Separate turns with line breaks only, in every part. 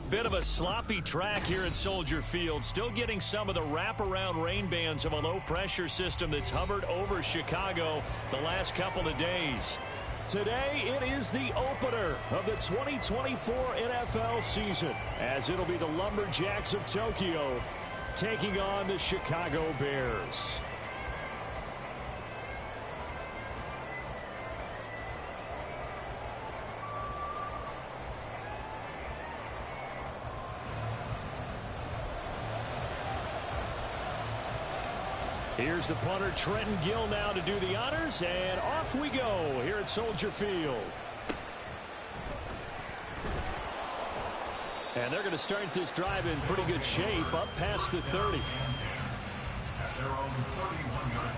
Bit of a sloppy track here at Soldier Field. Still getting some of the wraparound rain bands of a low-pressure system that's hovered over Chicago the last couple of days. Today, it is the opener of the 2024 NFL season, as it'll be the Lumberjacks of Tokyo taking on the Chicago Bears. Here's the punter, Trenton Gill, now to do the honors, and off we go here at Soldier Field. And they're going to start this drive in pretty good shape, up past the 30.
At their own 31-yard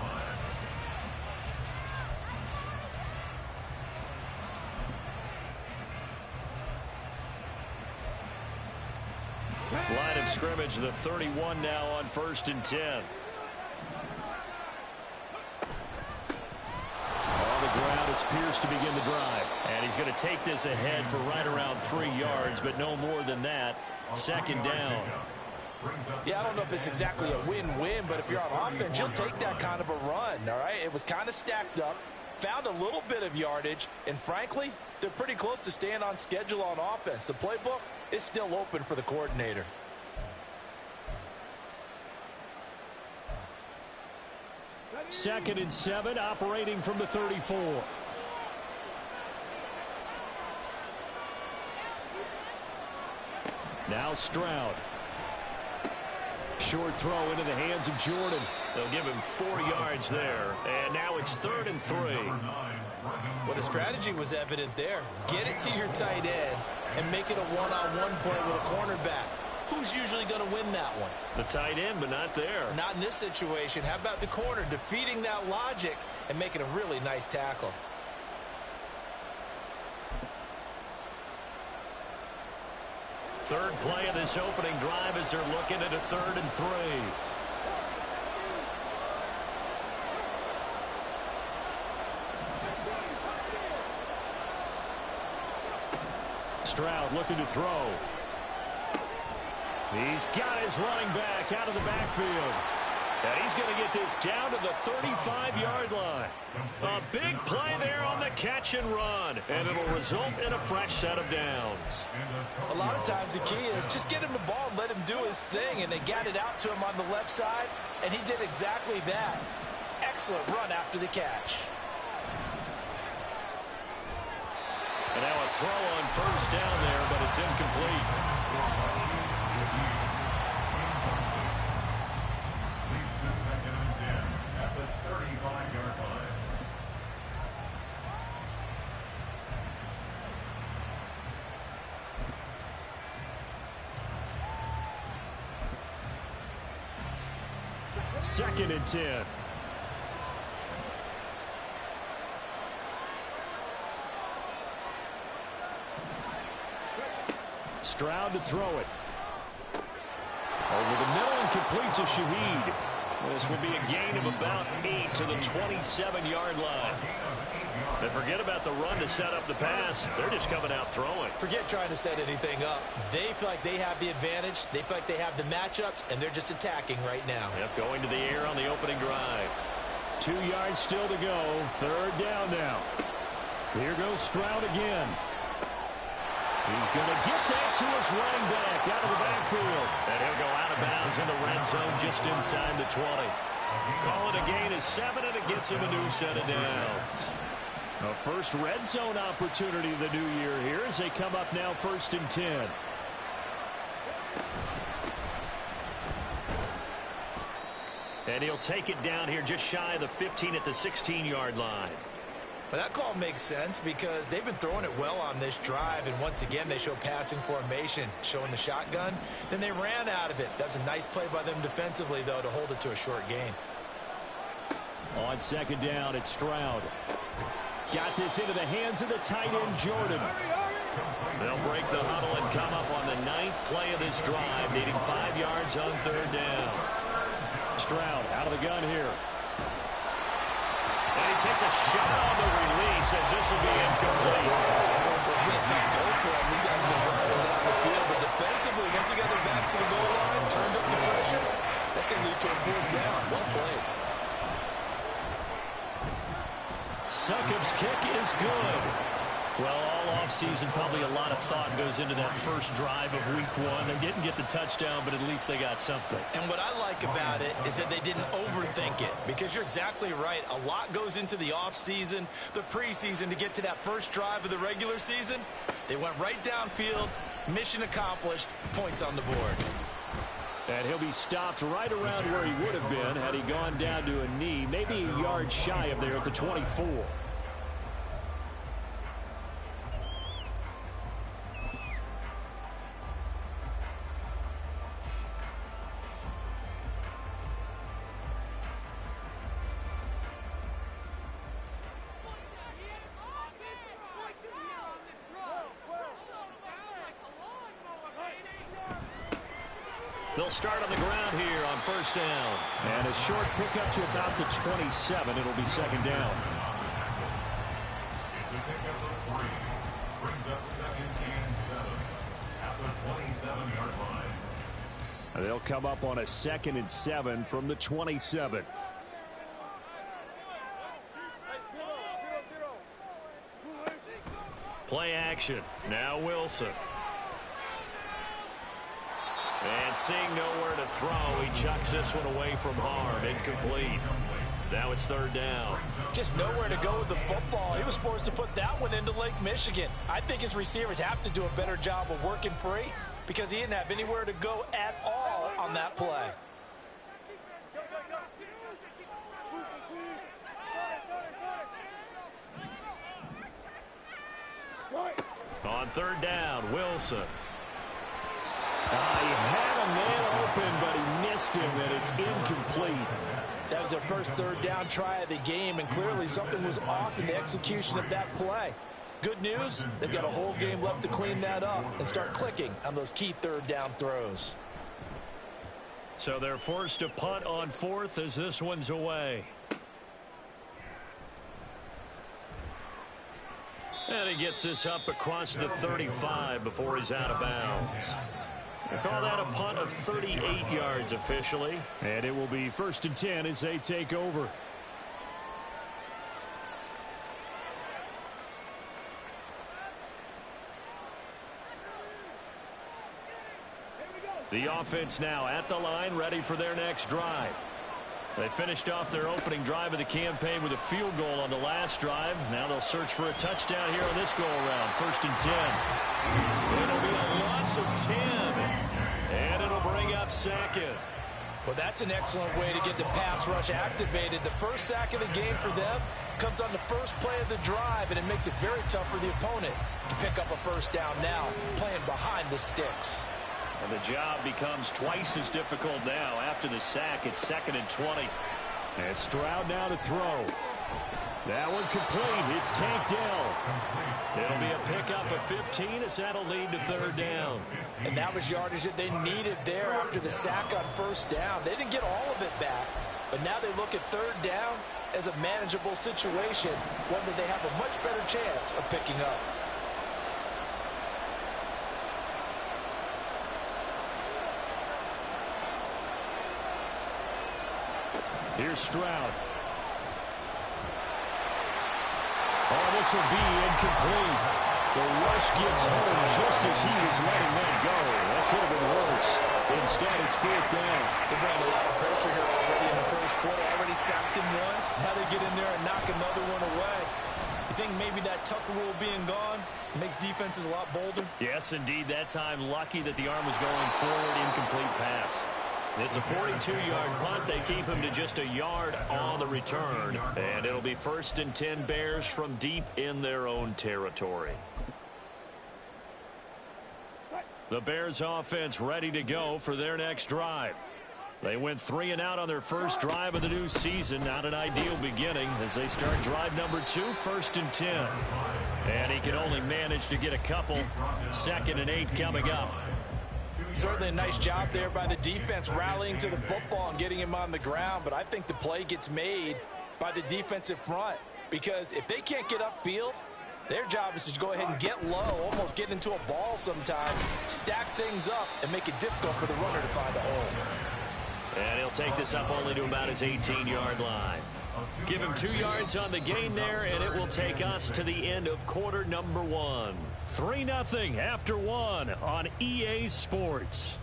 line.
Line of scrimmage, the 31 now on 1st and 10. Ground, it's Pierce to begin the drive. And he's going to take this ahead for right around 3 yards, but no more than that. 2nd down.
Yeah, I don't know if it's exactly a win-win, but if you're on offense, you'll take that kind of a run, all right? It was kind of stacked up, found a little bit of yardage, and frankly, they're pretty close to staying on schedule on offense. The playbook is still open for the coordinator.
Second and 7, operating from the 34. Now Stroud. Short throw into the hands of Jordan. They'll give him 4 yards there. And now it's 3rd and 3.
Well, the strategy was evident there. Get it to your tight end and make it a one-on-one play with a cornerback. Who's usually going to win that one?
The tight end, but not there.
Not in this situation. How about the corner defeating that logic and making a really nice tackle?
Third play of this opening drive as they're looking at a 3rd and 3. Stroud looking to throw. He's got his running back out of the backfield. And he's going to get this down to the 35-yard line. A big play there on the catch and run. And it'll result in a fresh set of downs.
A lot of times the key is just get him the ball and let him do his thing. And they got it out to him on the left side. And he did exactly that. Excellent run after the catch.
And now a throw on 1st down there, but it's incomplete.
At the 35-yard line.
Second and 10. Stroud to throw it. Over the middle and complete to Shaheed. This will be a gain of about 8 to the 27-yard line. And forget about the run to set up the pass. They're just coming out throwing.
Forget trying to set anything up. They feel like they have the advantage. They feel like they have the matchups, and they're just attacking right now.
Yep, going to the air on the opening drive. 2 yards still to go. 3rd down now. Here goes Stroud again. He's going to get that to his running back out of the backfield. And he'll go out of bounds in the red zone just inside the 20. Call it a gain of 7, and it gets him a new set of downs. A first red zone opportunity of the new year here as they come up now 1st and 10. And he'll take it down here just shy of the 15 at the 16-yard line.
Well, that call makes sense because they've been throwing it well on this drive, and once again they show passing formation, showing the shotgun. Then they ran out of it. That's a nice play by them defensively, though, to hold it to a short gain.
On 2nd down, it's Stroud. Got this into the hands of the tight end, Jordan. They'll break the huddle and come up on the 9th play of this drive, needing 5 yards on 3rd down. Stroud out of the gun here. And he takes a shot on the release as this will be incomplete.
As we a tough goal for him. These guys have been driving down the field, but defensively, once he got their backs to the goal line, turned up the pressure, that's going to lead to a fourth down. Well played.
Succop's kick is good. Well, all offseason, probably a lot of thought goes into that first drive of week one. They didn't get the touchdown, but at least they got something.
And what I like about it is that they didn't overthink it, because you're exactly right. A lot goes into the offseason, the preseason, to get to that first drive of the regular season. They went right downfield, mission accomplished, points on the board.
And he'll be stopped right around where he would have been had he gone down to a knee, maybe a yard shy of there at the 24. They'll start on the ground here on first down. And a short pickup to about the 27. It'll be second down.
It's a pickup of 3. Brings up 2nd and 7 at the 27-yard line.
And they'll come up on a 2nd and 7 from the 27. Play action. Now Wilson. And seeing nowhere to throw, he chucks this one away from harm. Incomplete. Now it's third down.
Just nowhere to go with the football. He was forced to put that one into Lake Michigan. I think his receivers have to do a better job of working free, because he didn't have anywhere to go at all on that play.
On third down, Wilson. He had a man open, but he missed him, and it's incomplete.
That was their first third down try of the game, and clearly something was off in the execution of that play. Good news, they've got a whole game left to clean that up and start clicking on those key third down throws.
So they're forced to punt on fourth as this one's away. And he gets this up across the 35 before he's out of bounds. They call that a punt of 38 yards officially. And it will be 1st and 10 as they take over. The offense now at the line, ready for their next drive. They finished off their opening drive of the campaign with a field goal on the last drive. Now they'll search for a touchdown here on this go-around. 1st and 10. It'll be a loss of 10. And it'll bring up 2nd.
Well, that's an excellent way to get the pass rush activated. The first sack of the game for them comes on the first play of the drive, and it makes it very tough for the opponent to pick up a first down now, playing behind the sticks.
And the job becomes twice as difficult now. After the sack, it's 2nd and 20. And Stroud now to throw. That one complete. It's tanked down. It'll be a pickup of 15 as that'll lead to third down.
And that was yardage that they needed there after the sack on first down. They didn't get all of it back, but now they look at third down as a manageable situation, one that they have a much better chance of picking up.
Here's Stroud. Oh, this will be incomplete. The rush gets home just as he was letting that go. That could have been worse. Instead, it's 4th down.
They're bringing a lot of pressure here already in the first quarter. Already sacked him once. Now they get in there and knock another one away. You think maybe that Tucker rule being gone makes defenses a lot bolder?
Yes, indeed. That time, lucky that the arm was going forward. Incomplete pass. It's a 42-yard punt. They keep him to just a yard on the return. And it'll be 1st and 10 Bears from deep in their own territory. The Bears offense ready to go for their next drive. They went 3 and out on their first drive of the new season. Not an ideal beginning as they start drive number 2, 1st and 10. And he can only manage to get a couple. 2nd and 8 coming up.
Certainly a nice job there by the defense rallying to the football and getting him on the ground, but I think the play gets made by the defensive front, because if they can't get upfield, Their job is to go ahead and get low, almost get into a ball sometimes, stack things up, and make it difficult for the runner to find a hole.
And he'll take this up only to about his 18-yard line. Give him 2 yards on the gain there, and it will take us to the end of quarter number 1. 3-0 after 1 on EA Sports.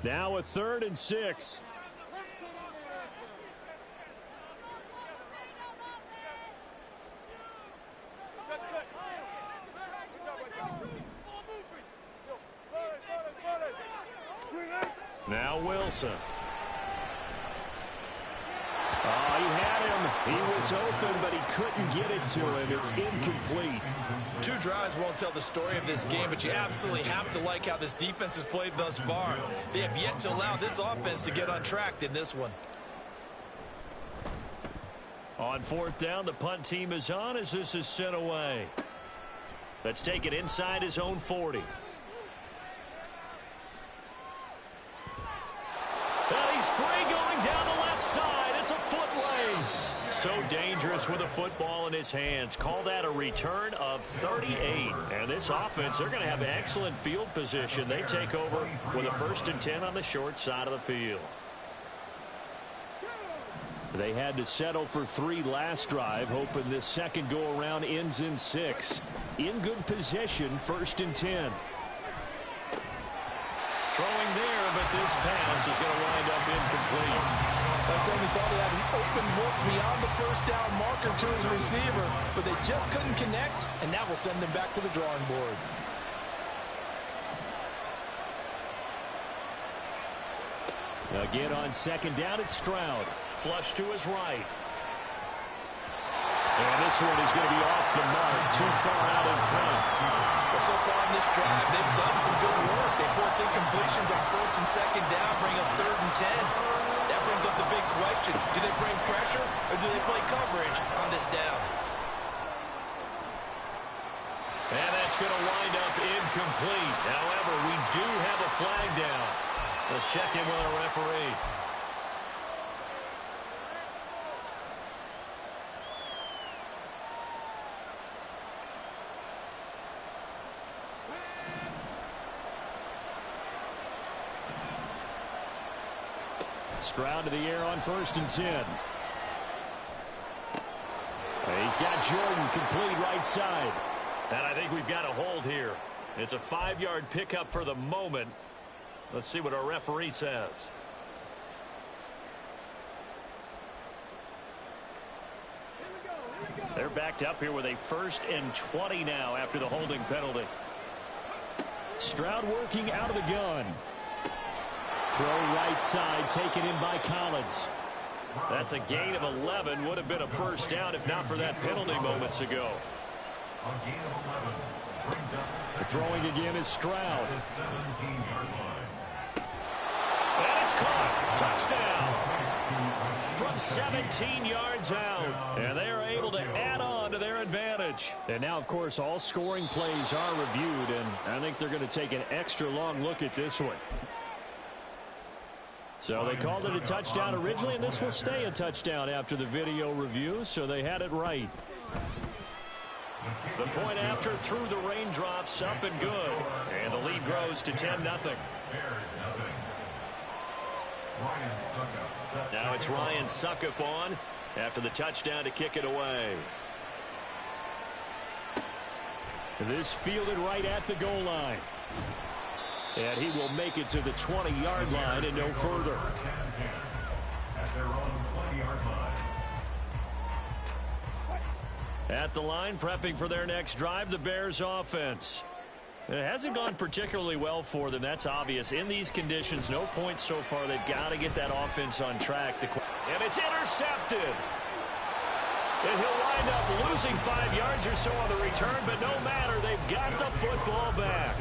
Now a 3rd and 6. Now Wilson. Oh, he had him. He was open, but he couldn't get it to him. It's incomplete.
2 drives won't tell the story of this game, but you absolutely have to like how this defense has played thus far. They have yet to allow this offense to get untracked in this one.
On 4th down, the punt team is on as this is sent away. Let's take it inside his own 40. And he's free going down the left side. It's a foot race. So dangerous with a football in his hands. Call that a return of 38. And this offense, they're going to have excellent field position. They take over with a 1st and 10 on the short side of the field. They had to settle for 3 last drive, hoping this second go-around ends in 6. In good possession, 1st and 10. Throwing there, but this pass is going to wind up incomplete.
I certainly thought he had an open look beyond the 1st down marker to his receiver, but they just couldn't connect, and that will send them back to the drawing board.
Again on 2nd down, it's Stroud. Flush to his right. And this one is going to be off the mark, too far out in front.
Well, so far in this drive, they've done some good work. They force incompletions on 1st and 2nd down, bring up 3rd and 10. That brings up the big question. Do they bring pressure or do they play coverage on this down?
And that's going to wind up incomplete. However, we do have a flag down. Let's check in with our referee. Stroud to the air on 1st and 10. He's got Jordan complete right side. And I think we've got a hold here. It's a 5-yard pickup for the moment. Let's see what our referee says. They're backed up here with a 1st and 20 now after the holding penalty. Stroud working out of the gun. Throw right side, taken in by Collins. That's a gain of 11. Would have been a 1st down if not for that penalty moments ago. Throwing again is Stroud. And it's caught. Touchdown. From 17 yards out. And they are able to add on to their advantage. And now, of course, all scoring plays are reviewed. And I think they're going to take an extra long look at this one. So they called it a touchdown originally, and this will stay a touchdown after the video review, so they had it right. The point after through the raindrops, up and good. And the lead grows to 10-0. Now it's Ryan Suckup on after the touchdown to kick it away. This fielded right at the goal line. And he will make it to the 20-yard line and no further. At the line, prepping for their next drive, the Bears offense. It hasn't gone particularly well for them, that's obvious. In these conditions, no points so far. They've got to get that offense on track. And it's intercepted. And he'll wind up losing 5 yards or so on the return, but no matter, they've got the football back.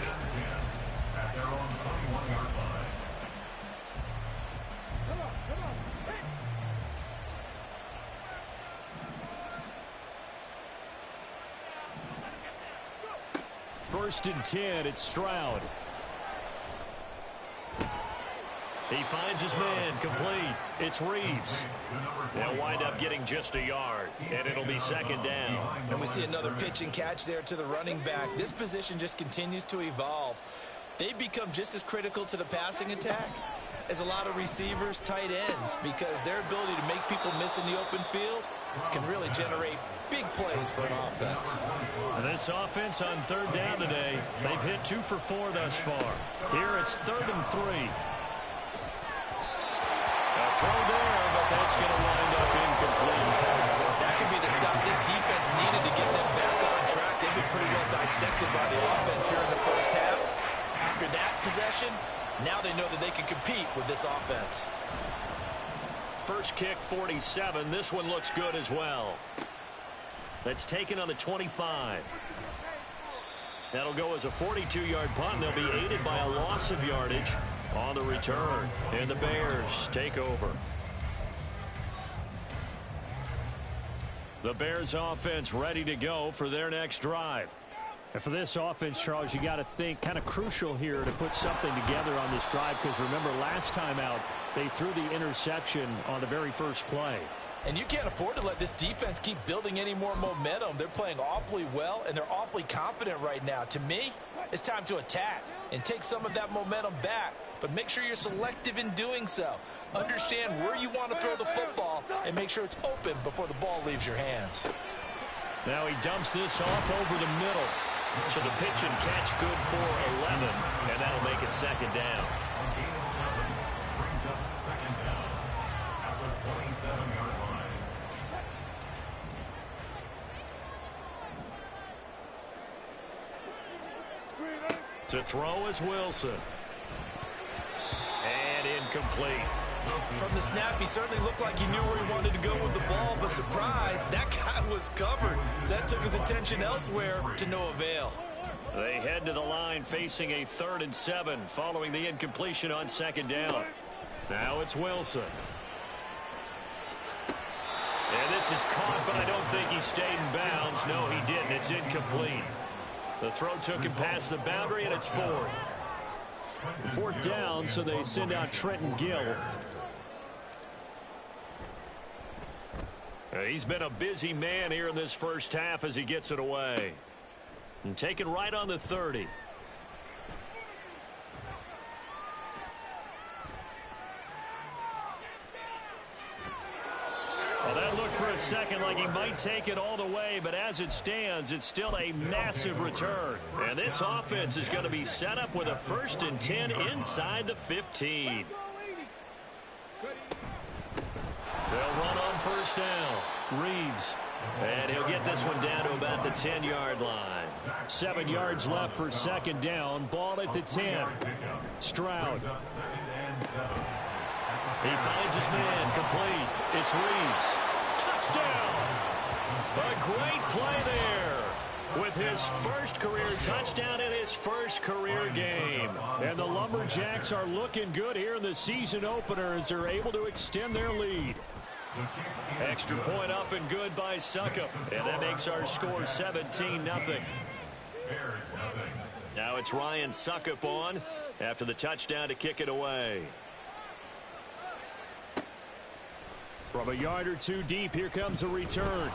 1st and 10. It's Stroud. He finds his man, complete. It's Reeves. They'll wind up getting just a yard, and it'll be 2nd down.
And we see another pitch and catch there to the running back. This position just continues to evolve. They become just as critical to the passing attack as a lot of receivers, tight ends, because their ability to make people miss in the open field can really generate big plays for an offense.
And this offense on 3rd down today, they've hit 2 for 4 thus far. Here it's 3rd and 3. A throw there, but that's going to wind up incomplete.
That could be the stop this defense needed to get them back on track. They've been pretty well dissected by the offense here in the first half. After that possession, now they know that they can compete with this offense.
First kick, 47. This one looks good as well. That's taken on the 25. That'll go as a 42-yard punt, and they'll be aided by a loss of yardage on the return. And the Bears take over. The Bears offense ready to go for their next drive. And for this offense, Charles, you got to think kind of crucial here to put something together on this drive, because remember last time out they threw the interception on the very first play.
And you can't afford to let this defense keep building any more momentum. They're playing awfully well, and they're awfully confident right now. To me, it's time to attack and take some of that momentum back. But make sure you're selective in doing so. Understand where you want to throw the football and make sure it's open before the ball leaves your hands.
Now he dumps this off over the middle. So the pitch and catch good for 11, and that'll make it 2nd down.
Brings up 2nd down at the 27-yard line.
To throw is Wilson. And incomplete.
From the snap, he certainly looked like he knew where he wanted to go with the ball, but surprise, that guy was covered. So that took his attention elsewhere to no avail.
They head to the line facing a 3rd and 7 following the incompletion on 2nd down. Now it's Wilson. And this is caught, but I don't think he stayed in bounds. No, he didn't. It's incomplete. The throw took him past the boundary, and it's 4th. 4th down, so they send out Trenton Gill. He's been a busy man here in this first half as he gets it away. And taken right on the 30. Well, that looked for a second like he might take it all the way, but as it stands, it's still a massive return. And this offense is going to be set up with a 1st and 10 inside the 15. They'll run on 1st down. Reeves. And he'll get this one down to about the 10-yard line. 7 yards left for 2nd down. Ball at the 10. Stroud. He finds his man, complete. It's Reeves. Touchdown! A great play there with his first career touchdown in his first career game. And the Lumberjacks are looking good here in the season opener as they're able to extend their lead. Extra point up and good by Suckup. And that makes our score 17-0. Now it's Ryan Suckup on after the touchdown to kick it away. From a yard or two deep, here comes a return.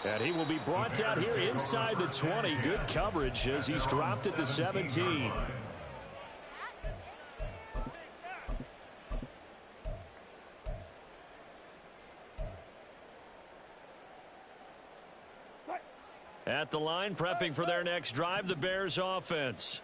And he will be brought down here inside the 20. Good coverage as he's dropped at the 17. At the line, prepping for their next drive, the Bears offense.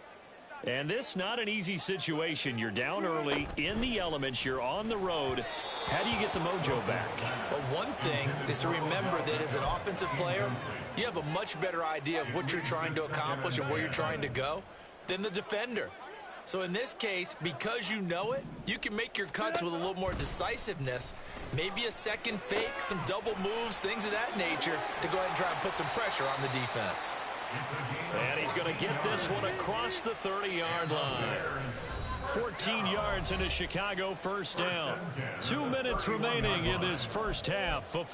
And this not an easy situation. You're down early, in the elements, you're on the road. How do you get the mojo back?
Well, one thing is to remember that as an offensive player, you have a much better idea of what you're trying to accomplish and where you're trying to go than the defender. So in this case, because you know it, you can make your cuts with a little more decisiveness, maybe a second fake, some double moves, things of that nature, to go ahead and try and put some pressure on the defense.
And he's going to get this one across the 30-yard line. 14 yards into Chicago, 1st down. 2 minutes remaining in this first half of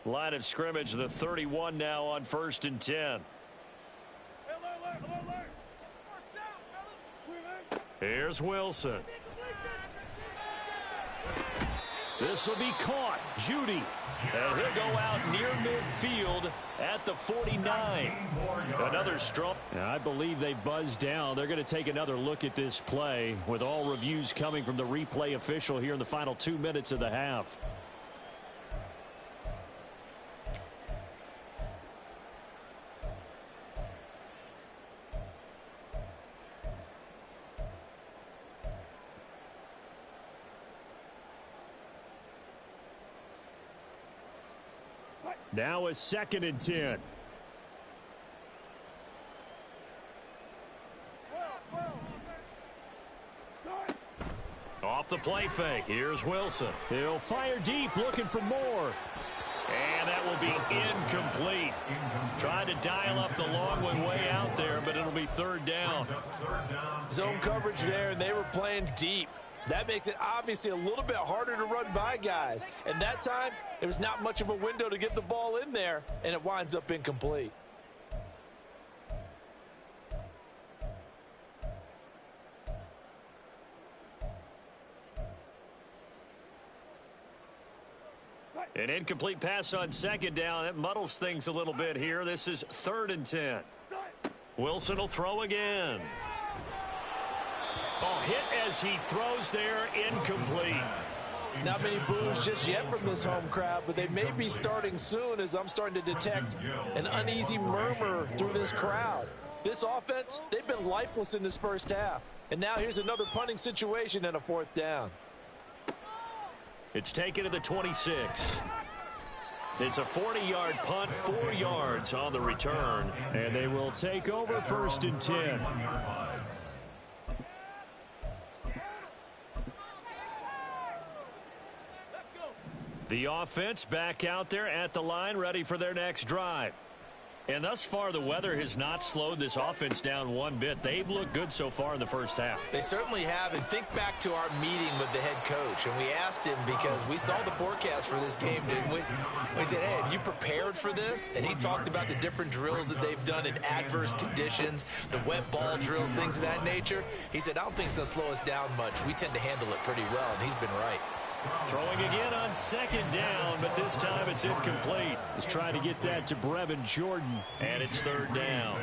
Line of scrimmage, the 31 now on 1st and 10. Here's Wilson. This will be caught. Judy. And he'll go out near midfield at the 49. Another strong. I believe they buzzed down. They're going to take another look at this play with all reviews coming from the replay official here in the final 2 minutes of the half. Now a 2nd and 10. Off the play fake. Here's Wilson. He'll fire deep, looking for more. And that will be incomplete. Trying to dial up the long one way out there, but it'll be 3rd down.
Zone coverage there, and they were playing deep. That makes it obviously a little bit harder to run by guys. And that time, there was not much of a window to get the ball in there, and it winds up incomplete.
An incomplete pass on 2nd down. That muddles things a little bit here. This is 3rd and 10. Wilson will throw again. Oh, hit as he throws there, incomplete.
Not many boos just yet from this home crowd, but they may be starting soon as I'm starting to detect an uneasy murmur through this crowd. This offense, they've been lifeless in this first half. And now here's another punting situation and a 4th down.
It's taken to the 26. It's a 40-yard punt, 4 yards on the return. And they will take over 1st and 10. The offense back out there at the line, ready for their next drive. And thus far, the weather has not slowed this offense down one bit. They've looked good so far in the first half.
They certainly have. And think back to our meeting with the head coach. And we asked him because we saw the forecast for this game, didn't we? We said, hey, have you prepared for this? And he talked about the different drills that they've done in adverse conditions, the wet ball drills, things of that nature. He said, I don't think it's going to slow us down much. We tend to handle it pretty well, and he's been right.
Throwing again on 2nd down, but this time it's incomplete. He's trying to get that to Brevin Jordan, and it's 3rd down.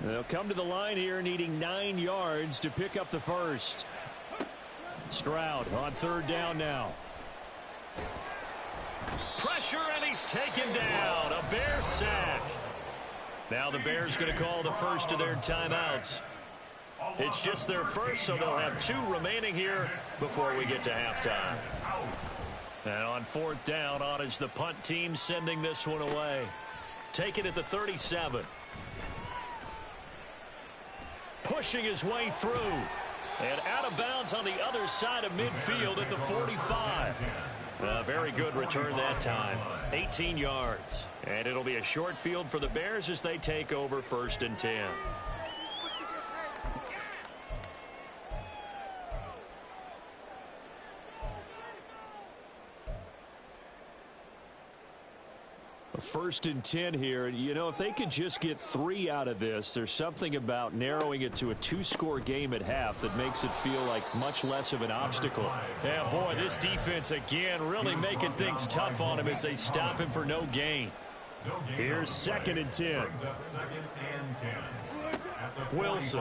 They'll come to the line here, needing 9 yards to pick up the first. Stroud on 3rd down now. Pressure, and he's taken down. A Bear sack. Now the Bears going to call the first of their timeouts. It's just their first, so they'll have 2 remaining here before we get to halftime. And on 4th down, on is the punt team sending this one away. Take it at the 37. Pushing his way through. And out of bounds on the other side of midfield at the 45. A very good return that time. 18 yards. And it'll be a short field for the Bears as they take over 1st and 10. First and 10 here. You know, if they could just get 3 out of this, there's something about narrowing it to a 2-score game at half that makes it feel like much less of an obstacle. Yeah, boy, this defense again really making things tough on him as they stop him for no gain. Here's 2nd and 10. Wilson.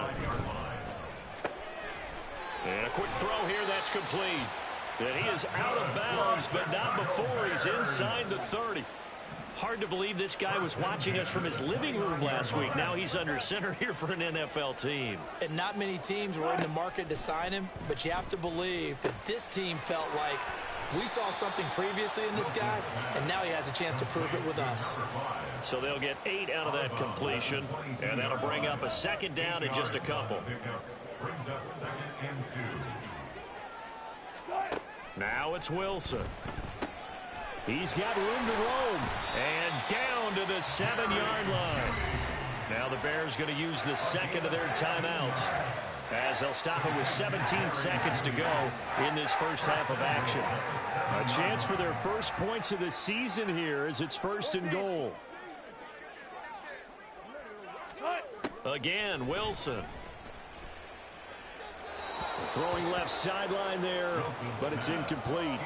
And a quick throw here, that's complete. And he is out of bounds, but not before he's inside the 30. Hard to believe this guy was watching us from his living room last week. Now he's under center here for an NFL team.
And not many teams were in the market to sign him, but you have to believe that this team felt like we saw something previously in this guy, and now he has a chance to prove it with us.
So they'll get 8 out of that completion, and that'll bring up a 2nd down in just a couple.
Brings up 2nd and 2.
Now it's Wilson. He's got room to roam. And down to the 7-yard line. Now the Bears going to use the 2nd of their timeouts. as they'll stop it with 17 seconds to go in this first half of action. A chance for their first points of the season here as it's 1st and goal. Again, Wilson. Throwing left sideline there, but it's incomplete.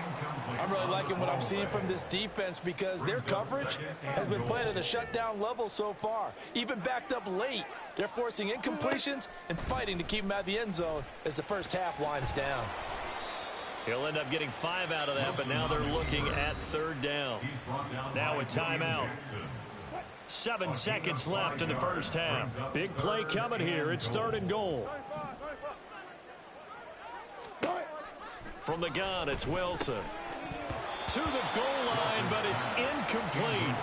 I'm really liking what I'm seeing from this defense because their coverage has been playing at a shutdown level so far. Even backed up late, they're forcing incompletions and fighting to keep them out of the end zone as the first half winds down.
He'll end up getting 5 out of that, but now they're looking at 3rd down. Now a timeout. 7 seconds left in the first half. Big play coming here. It's 3rd and goal. From the gun, it's Wilson. To the goal line, but it's incomplete.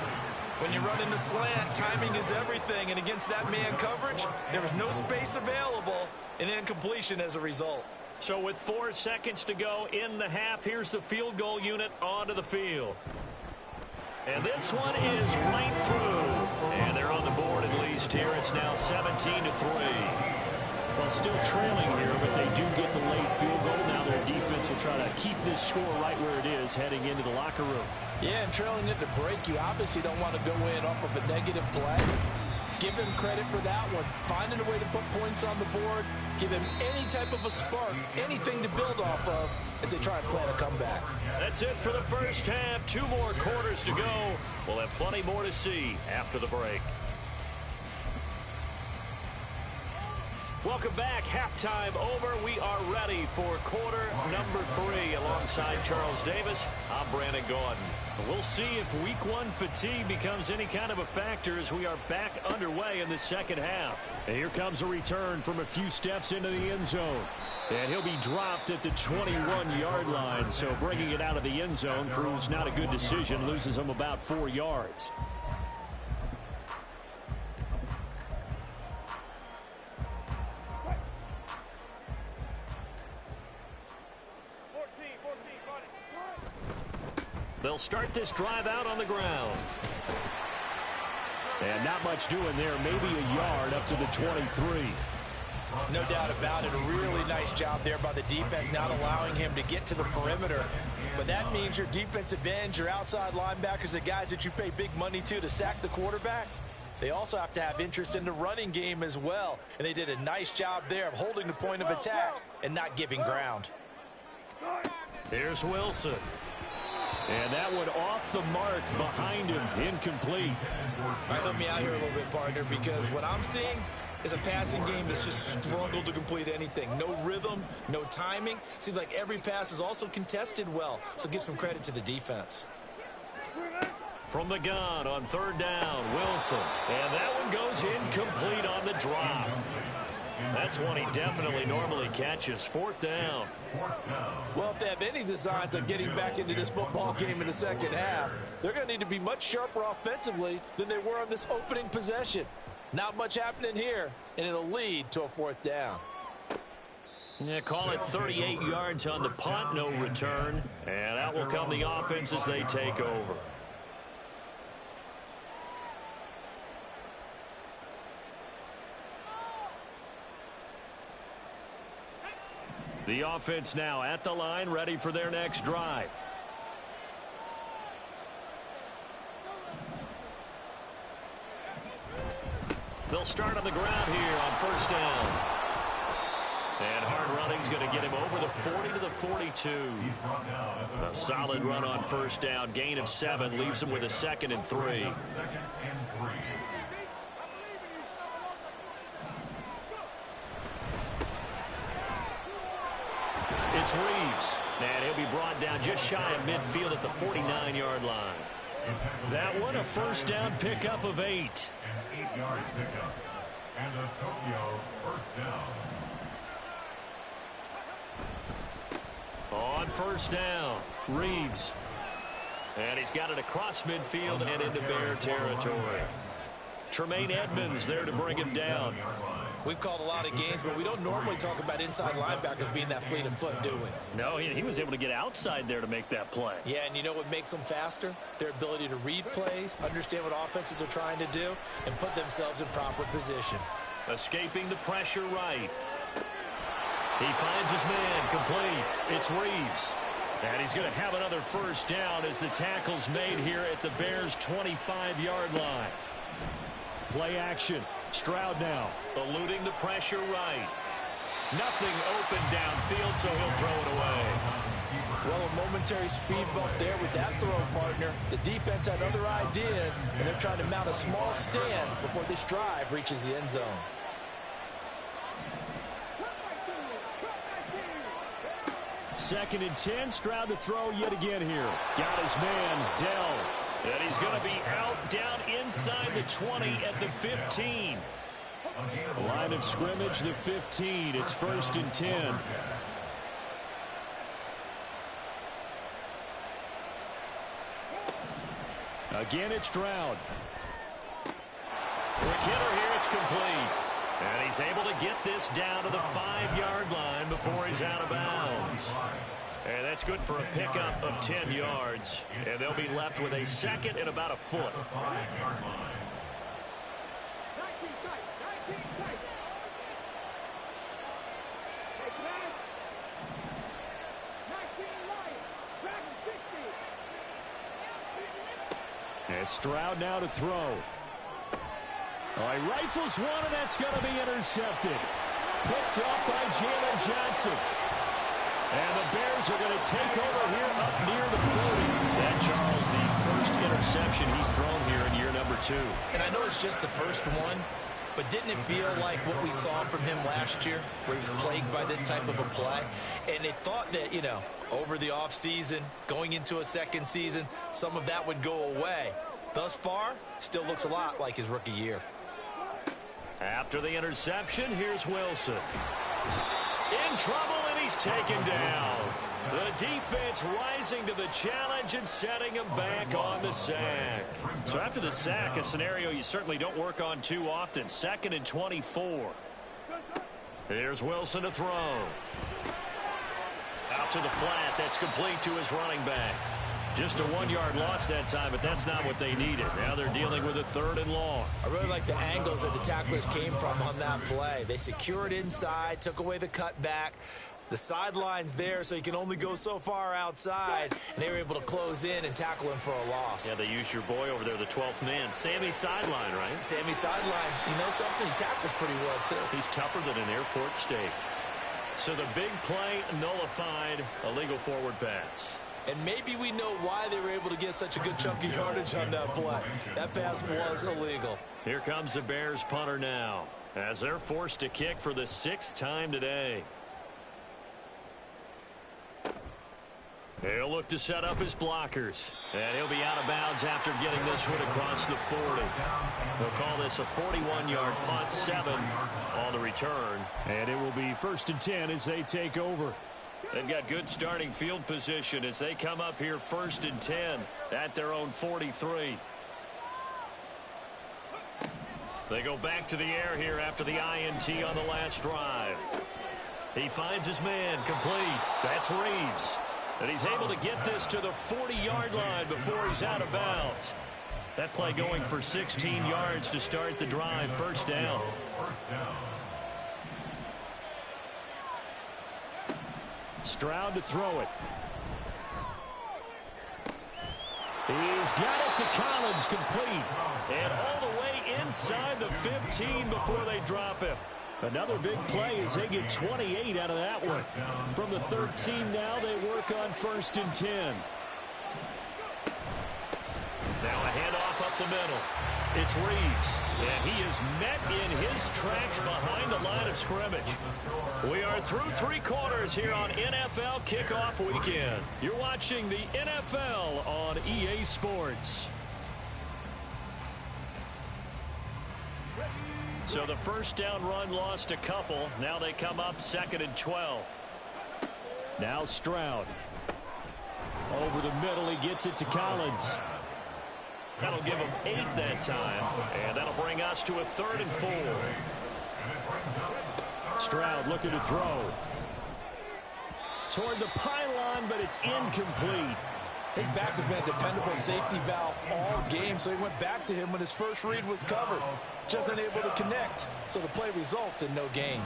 When you run into slant, timing is everything, and against that man coverage, there was no space available, and incompletion as a result.
So with 4 seconds to go in the half, here's the field goal unit onto the field. And this one is right through. And they're on the board at least here. It's now 17-3. Well, still trailing here, but they do get the late field goal. Now their defense will try to keep this score right where it is heading into the locker room.
Yeah, and trailing it to break, you obviously don't want to go in off of a negative play. Give him credit for that one. Finding a way to put points on the board. Give him any type of a spark, anything to build off of as they try and plan a comeback.
That's it for the first half. 2 more quarters to go. We'll have plenty more to see after the break. Welcome back. Halftime over. We are ready for quarter number 3 alongside Charles Davis. I'm Brandon Gordon. We'll see if week 1 fatigue becomes any kind of a factor as we are back underway in the second half. And here comes a return from a few steps into the end zone. And he'll be dropped at the 21-yard line. So bringing it out of the end zone proves not a good decision. Loses him about 4 yards. They'll start this drive out on the ground. And not much doing there. Maybe a yard up to the 23.
No doubt about it. A really nice job there by the defense, not allowing him to get to the perimeter. But that means your defensive ends, your outside linebackers, the guys that you pay big money to sack the quarterback, they also have to have interest in the running game as well. And they did a nice job there of holding the point of attack and not giving ground.
Here's Wilson. And that one off the mark behind him. Incomplete.
All right, help me out here a little bit, partner, because what I'm seeing is a passing game that's just struggled to complete anything. No rhythm, no timing. Seems like every pass is also contested well, so give some credit to the defense.
From the gun on 3rd down, Wilson. And that one goes incomplete on the drop. That's one he definitely normally catches. 4th down.
Well, if they have any designs on getting back into this football game in the second half, they're going to need to be much sharper offensively than they were on this opening possession. Not much happening here, and it'll lead to a 4th down.
Yeah, call it 38 yards on the punt, no return. And out will come the offense as they take over. The offense now at the line, ready for their next drive. They'll start on the ground here on 1st down. And hard running's going to get him over the 40 to the 42. A solid run on 1st down. Gain of 7 leaves him with a 2nd and 3. It's Reeves. And he'll be brought down just shy of midfield at the 49-yard line. That one a 1st down pickup of 8.
An 8-yard pickup. And a Tokyo 1st down.
On 1st down, Reeves. And he's got it across midfield and into Bear territory. Tremaine Edmonds there to bring him down.
We've called a lot of games, but we don't normally talk about inside linebackers being that fleet of foot, do we?
No, he was able to get outside there to make that play.
Yeah, and you know what makes them faster? Their ability to read plays, understand what offenses are trying to do, and put themselves in proper position.
Escaping the pressure right. He finds his man, complete. It's Reeves. And he's going to have another first down as the tackle's made here at the Bears' 25-yard line. Play action. Stroud now, eluding the pressure right. Nothing open downfield, so he'll throw it away.
Well, a momentary speed bump there with that throw, partner. The defense had other ideas, and they're trying to mount a small stand before this drive reaches the end zone.
Second and 10, Stroud to throw yet again here. Got his man, Dell. And he's going to be out down inside the 20 at the 15. Line of scrimmage, the 15. It's first and 10. Again, it's Stroud. Quick hitter here, it's complete. And he's able to get this down to the 5-yard line before he's out of bounds. And that's good for a pickup of 10 yards. And they'll be left with a second and about a foot. And Stroud now to throw. All right, rifles one, and that's going to be intercepted. Picked up by Jalen Johnson. And the Bears are going to take over here up near the 40. And Charles, the first interception he's thrown here in year number 2.
And I know it's just the first one, but didn't it feel like what we saw from him last year, where he was plagued by this type of a play? And they thought that, you know, over the offseason, going into a second season, some of that would go away. Thus far, still looks a lot like his rookie year.
After the interception, here's Wilson. In trouble, and he's taken down. The defense rising to the challenge and setting him back on the sack. So after the sack, a scenario you certainly don't work on too often. 2nd and 24. Here's Wilson to throw. Out to the flat. That's complete to his running back. Just a 1-yard loss that time, but that's not what they needed. Now they're dealing with a 3rd and long.
I really like the angles that the tacklers came from on that play. They secured inside, took away the cutback. The sideline's there, so you can only go so far outside, and they were able to close in and tackle him for a loss.
Yeah, they used your boy over there, the 12th man. Sammy Sideline, right?
Sammy Sideline. You know something? He tackles pretty well, too.
He's tougher than an airport steak. So the big play nullified, a legal forward pass.
And maybe we know why they were able to get such a good chunk of yardage on that play. That pass was illegal.
Here comes the Bears punter now, as they're forced to kick for the 6th time today. He'll look to set up his blockers. And he'll be out of bounds after getting this one across the 40. They'll call this a 41-yard punt, 7 on the return. And it will be 1st and 10 as they take over. They've got good starting field position as they come up here 1st and 10 at their own 43. They go back to the air here after the INT on the last drive. He finds his man, complete. That's Reeves. And he's able to get this to the 40-yard line before he's out of bounds. That play going for 16 yards to start the drive. 1st down. Stroud to throw it. He's got it to Collins, complete. And all the way inside the 15 before they drop him. Another big play as they get 28 out of that one. From the 13 now, they work on 1st and 10. Now a handoff up the middle. It's Reeves, and he is met in his tracks behind the line of scrimmage. We are through 3 quarters here on NFL Kickoff Weekend. You're watching the NFL on EA Sports. So the 1st down run lost a couple. Now they come up 2nd and 12. Now Stroud. Over the middle, he gets it to Collins. That'll give him 8 that time. And that'll bring us to a 3rd and 4. Stroud looking to throw. Toward the pylon, but it's incomplete.
His back has been a dependable safety valve all game, so he went back to him when his first read was covered. Just unable to connect, so the play results in no gain.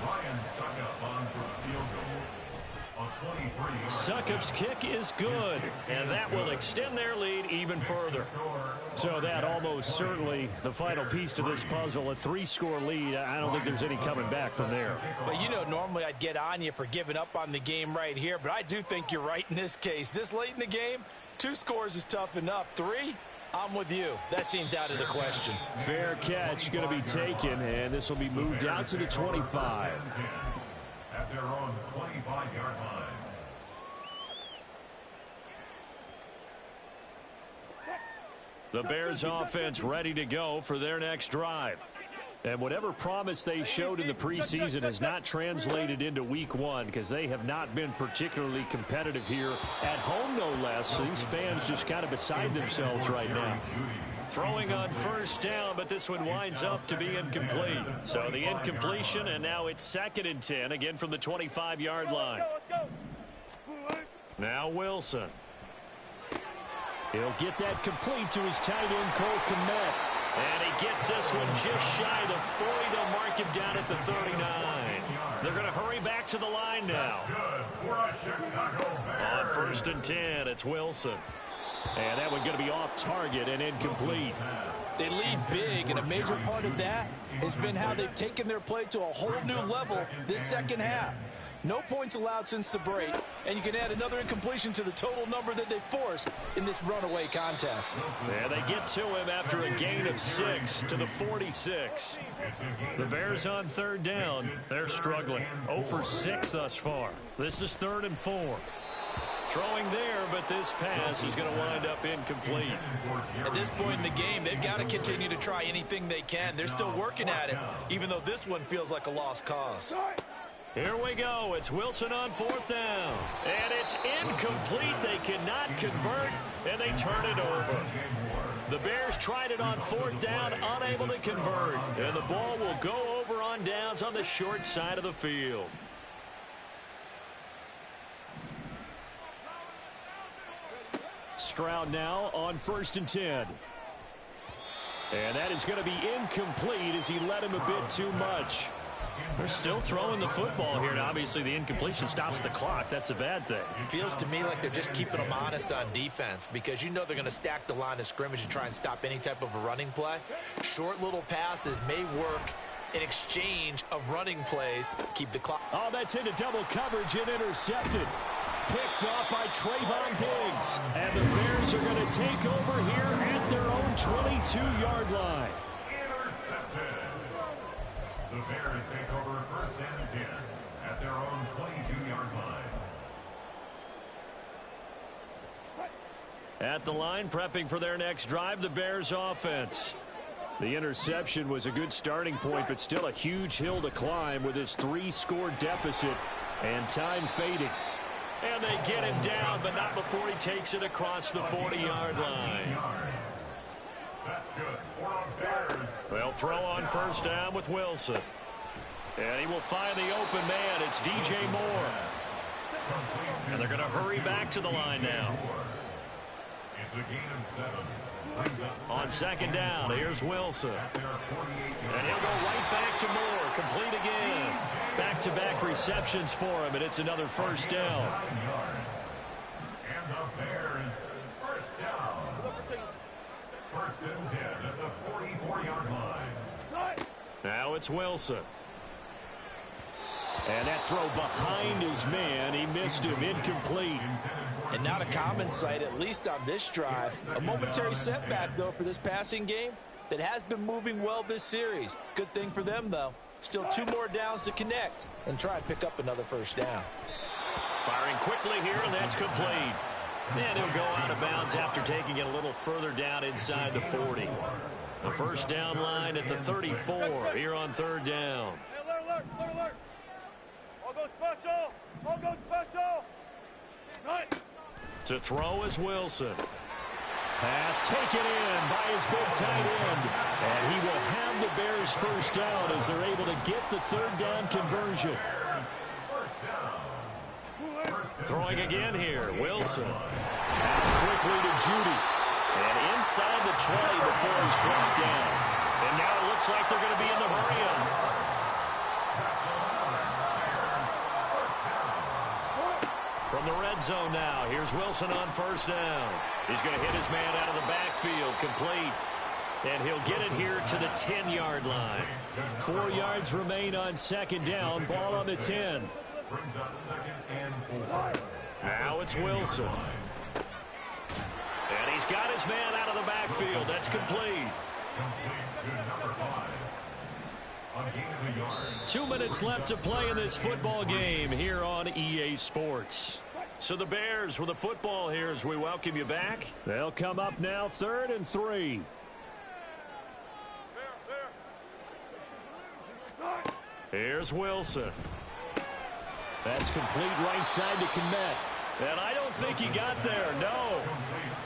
Succop's kick is good, and that will extend their lead even further. So that almost certainly the final piece to this puzzle, a 3-score lead. I don't think there's any coming back from there.
But you know, normally I'd get on you for giving up on the game right here, but I do think you're right in this case. This late in the game, 2 scores is tough enough. 3, I'm with you. That seems out of the question.
Fair catch going to be taken, and this will be moved out to the 25.
At their own 25-yard line.
The Bears offense ready to go for their next drive. And whatever promise they showed in the preseason has not translated into week 1 because they have not been particularly competitive here at home, no less. So these fans just kind of beside themselves right now. Throwing on first down, but this one winds up to be incomplete. So the incompletion, and now it's 2nd and 10, again from the 25-yard line. Now Wilson. He'll get that complete to his tight end, Cole Kmet. And he gets this one just shy of the 40. They'll mark him down at the 39. They're going to hurry back to the line now. On 1st and 10, it's Wilson. And that one going to be off target and incomplete.
They lead big, and a major part of that has been how they've taken their play to a whole new level this second half. No points allowed since the break, and you can add another incompletion to the total number that they forced in this runaway contest.
Yeah, they get to him after a gain of 6 to the 46. The Bears on 3rd down. They're struggling. 0 for 6 thus far. This is 3rd and 4. Throwing there, but this pass is going to wind up incomplete.
At this point in the game, they've got to continue to try anything they can. They're still working at it, even though this one feels like a lost cause.
Here we go. It's Wilson on 4th down. And it's incomplete. They cannot convert, and they turn it over. The Bears tried it on 4th down, unable to convert. And the ball will go over on downs on the short side of the field. Stroud now on 1st and 10. And that is going to be incomplete as he led him a bit too much. They're still throwing the football here, and obviously the incompletion stops the clock. That's a bad thing.
It feels to me like they're just keeping them honest on defense because you know they're going to stack the line of scrimmage and try and stop any type of a running play. Short little passes may work in exchange of running plays. Keep the clock.
Oh, that's into double coverage and intercepted. Picked off by Trayvon Diggs. And the Bears are going to take over here at their own 22-yard line.
The Bears take over 1st and 10 at their own 22-yard line.
At the line, prepping for their next drive, the Bears offense. The interception was a good starting point, but still a huge hill to climb with his 3-score deficit and time fading. And they get him down, but not before he takes it across the 40-yard line.
That's good. Bears.
They'll throw on 1st down with Wilson. And he will find the open man. It's DJ Moore. And they're going to hurry back to the line now.
It's a gain of 7.
On 2nd down, here's Wilson. And he'll go right back to Moore. Complete again. Back-to-back receptions for him, and it's another 1st down.
And the Bears, 1st down. 1st and 10 at the 44-yard line.
Now it's Wilson. And that throw behind his man. He missed him. Incomplete.
And not a common sight, at least on this drive. A momentary setback, though, for this passing game that has been moving well this series. Good thing for them, though. Still 2 more downs to connect and try and pick up another 1st down.
Firing quickly here, and that's complete. And he'll go out of bounds after taking it a little further down inside the 40. The 1st down line at the 34 here on 3rd down.
Alert, alert, alert. All go special. All go special. Right.
To throw is Wilson. Pass taken in by his big tight end. And he will have the Bears 1st down as they're able to get the 3rd down conversion. Throwing again here, Wilson. Out quickly to Judy. And inside the 20 before he's brought down. And now it looks like they're going to be in the hurry-up. From the red zone now, here's Wilson on first down. He's going to hit his man out of the backfield, complete. And he'll get it here to the 10-yard line. 4 yards remain on second down, ball on the 10.
Brings up second and 4.
Now it's Wilson. And he's got his man out of the backfield. That's complete.
Complete to number 5. On gain of a yard.
2 minutes left to play in this football game here on EA Sports. So the Bears with the football here as we welcome you back. They'll come up now 3rd and 3. Here's Wilson. That's complete right side to Kmet. And I don't think he got there, no.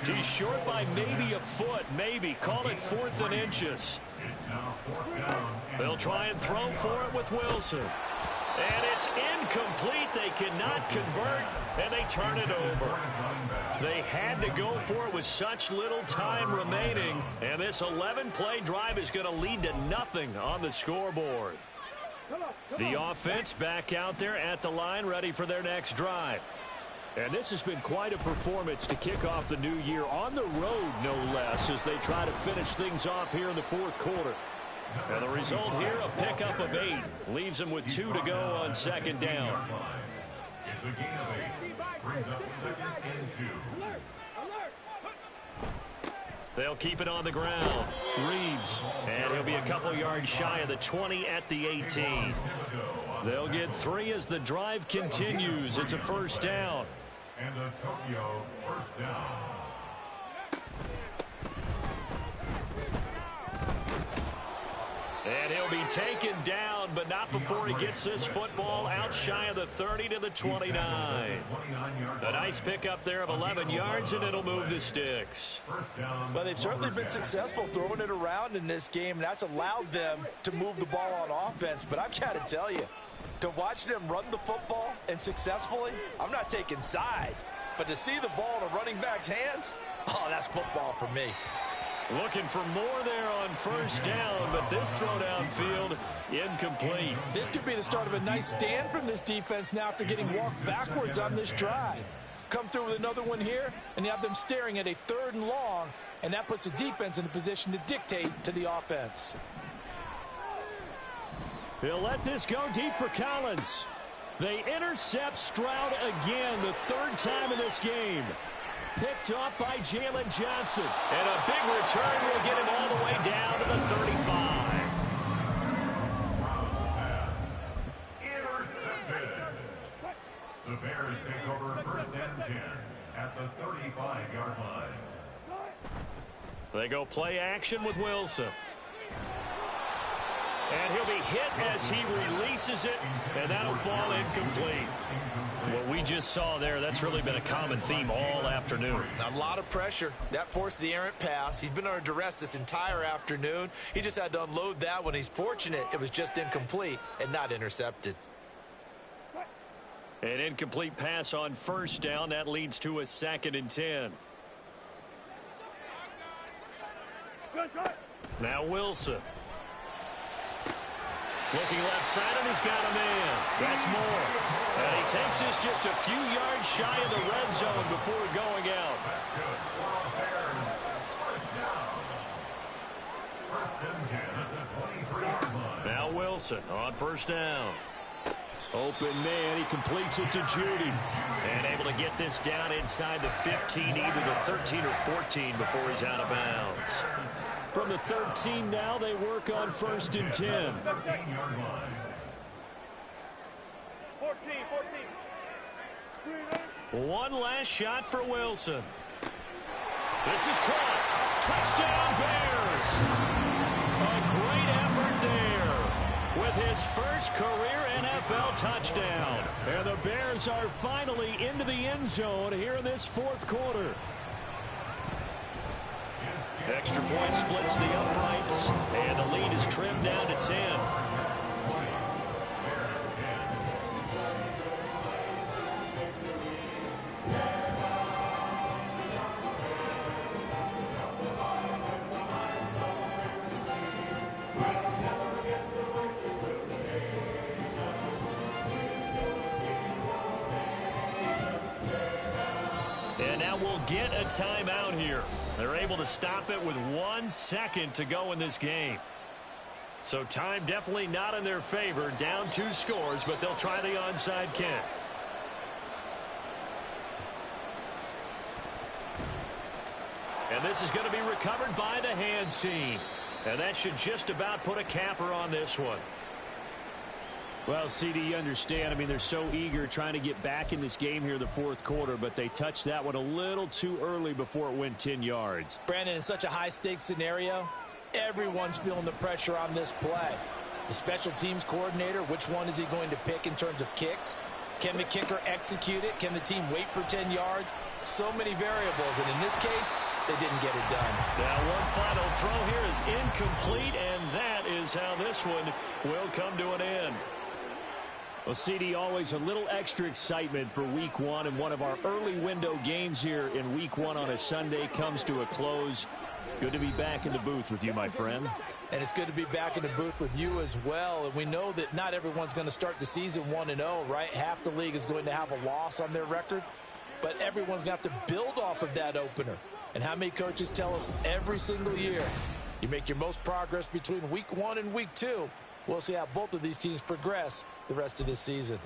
He's short by maybe a foot, maybe. Call it 4th and inches.
It's now 4th down.
They'll try and throw for it with Wilson. And it's incomplete. They cannot convert, and they turn it over. They had to go for it with such little time remaining, and this 11-play drive is going to lead to nothing on the scoreboard. The offense back out there at the line, ready for their next drive. And this has been quite a performance to kick off the new year on the road, no less, as they try to finish things off here in the 4th quarter. And the result here, a pickup of 8. Leaves them with 2 to go on second down.
It's a gain of 8. Brings up second and 2.
They'll keep it on the ground. Reeves. And he'll be a couple yards shy of the 20 at the 18. They'll get 3 as the drive continues. It's a first down.
And the Tokyo first down.
And he'll be taken down, but not before he gets this football out shy of the 30 to the 29. A nice pickup there of 11 yards, and it'll move the sticks.
Well, they've certainly been successful throwing it around in this game, and that's allowed them to move the ball on offense. But I've got to tell you, to watch them run the football and successfully, I'm not taking sides. But to see the ball in a running back's hands, oh, that's football for me.
Looking for more there on first down, but this throw downfield incomplete.
This could be the start of a nice stand from this defense now after getting walked backwards on this drive. Come through with another one here, and you have them staring at a 3rd and long, and that puts the defense in a position to dictate to the offense.
He'll let this go deep for Collins. They intercept Stroud again, the 3rd time in this game. Picked up by Jalen Johnson. And a big return will get him all the way down to the 35.
Intercepted. The Bears take over first and 10 at the 35-yard line.
They go play action with Wilson. And he'll be hit as he releases it, and that'll fall incomplete. What we just saw there, that's really been a common theme all afternoon.
A lot of pressure. That forced the errant pass. He's been under duress this entire afternoon. He just had to unload that one. He's fortunate it was just incomplete and not intercepted.
An incomplete pass on first down. That leads to a 2nd and 10. Now Wilson. Looking left side, and he's got a man. That's Moore. And he takes this just a few yards shy of the red zone before going out.
That's good. Bears first down. First and 10 at the 23-yard line.
Now Wilson on first down. Open man, he completes it to Judy. And able to get this down inside the 15, either the 13 or 14 before he's out of bounds. From the 13 now, they work on first and 10.
15-yard line.
14.
One last shot for Wilson. This is caught. Touchdown Bears. A great effort there with his first career NFL touchdown. And the Bears are finally into the end zone here in this 4th quarter. Extra point splits the uprights, and the lead is trimmed down to 10. will get a timeout here. They're able to stop it with 1 second to go in this game. So time definitely not in their favor. Down 2 scores, but they'll try the onside kick. And this is going to be recovered by the hands team. And that should just about put a capper on this one.
Well, CD, you understand. I mean, they're so eager trying to get back in this game here in the fourth quarter, but they touched that one a little too early before it went 10 yards.
Brandon, in such a high-stakes scenario, everyone's feeling the pressure on this play. The special teams coordinator, which one is he going to pick in terms of kicks? Can the kicker execute it? Can the team wait for 10 yards? So many variables, and in this case, they didn't get it done.
Now one final throw here is incomplete, and that is how this one will come to an end.
Well, CD, always a little extra excitement for Week 1, and one of our early window games here in Week 1 on a Sunday comes to a close. Good to be back in the booth with you, my friend.
And it's good to be back in the booth with you as well. And we know that not everyone's going to start the season 1-0, right? Half the league is going to have a loss on their record. But everyone's going to have to build off of that opener. And how many coaches tell us every single year, you make your most progress between Week 1 and Week 2. We'll see how both of these teams progress the rest of this season.